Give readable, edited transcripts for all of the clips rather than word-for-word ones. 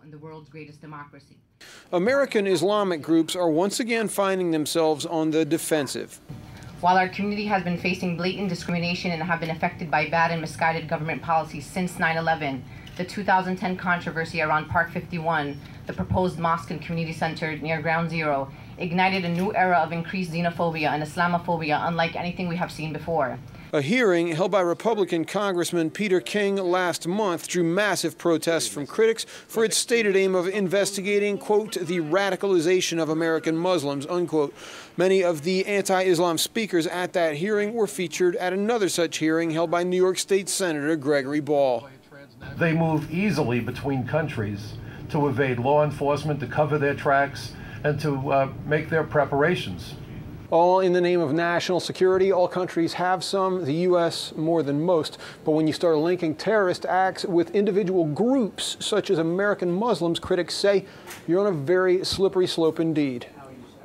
and the world's greatest democracy. American-Islamic groups are once again finding themselves on the defensive. While our community has been facing blatant discrimination and have been affected by bad and misguided government policies since 9/11, the 2010 controversy around Park 51, the proposed mosque and community center near Ground Zero, ignited a new era of increased xenophobia and Islamophobia unlike anything we have seen before. A hearing held by Republican Congressman Peter King last month drew massive protests from critics for its stated aim of investigating, quote, the radicalization of American Muslims, unquote. Many of the anti-Islam speakers at that hearing were featured at another such hearing held by New York State Senator Gregory. They move easily between countries to evade law enforcement, to cover their tracks, and to make their preparations. All in the name of national security. All countries have some, the U.S. more than most. But when you start linking terrorist acts with individual groups, such as American Muslims, critics say you're on a very slippery slope indeed.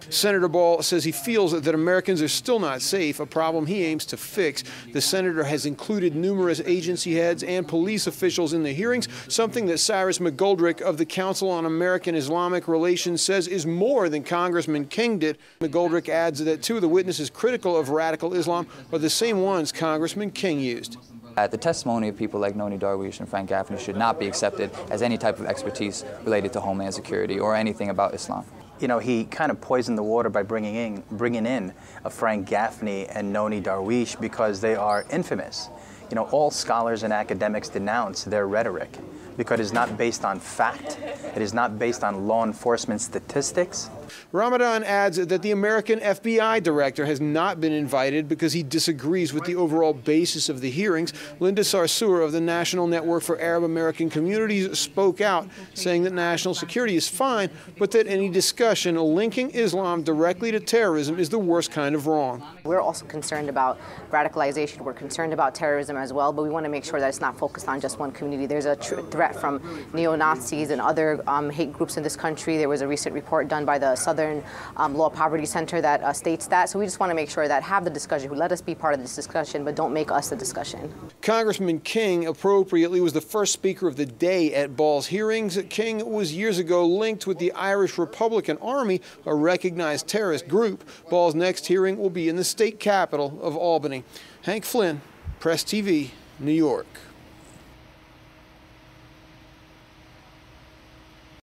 Senator Ball says he feels that Americans are still not safe, a problem he aims to fix. The senator has included numerous agency heads and police officials in the hearings, something that Cyrus McGoldrick of the Council on American-Islamic Relations says is more than Congressman King did. McGoldrick adds that two of the witnesses critical of radical Islam are the same ones Congressman King used. The testimony of people like Nonie, Darwish, and Frank Gaffney should not be accepted as any type of expertise related to Homeland Security or anything about Islam. You know, he kind of poisoned the water by bringing in a Frank Gaffney and Nonie Darwish because they are infamous. You know, all scholars and academics denounce their rhetoric because it is not based on fact. It is not based on law enforcement statistics. Ramadan adds that the American FBI director has not been invited because he disagrees with the overall basis of the hearings. Linda Sarsour of the National Network for Arab American Communities spoke out, saying that national security is fine, but that any discussion linking Islam directly to terrorism is the worst kind of wrong. We're also concerned about radicalization. We're concerned about terrorism as well, but we want to make sure that it's not focused on just one community. There's a threat from neo-Nazis and other hate groups in this country. There was a recent report done by the Southern Law Poverty Center that states that. So we just want to make sure that have the discussion, let us be part of this discussion, but don't make us the discussion. Congressman King, appropriately, was the first speaker of the day at Ball's hearings. King was years ago linked with the Irish Republican Army, a recognized terrorist group. Ball's next hearing will be in the state capital of Albany. Hank Flynn, Press TV, New York.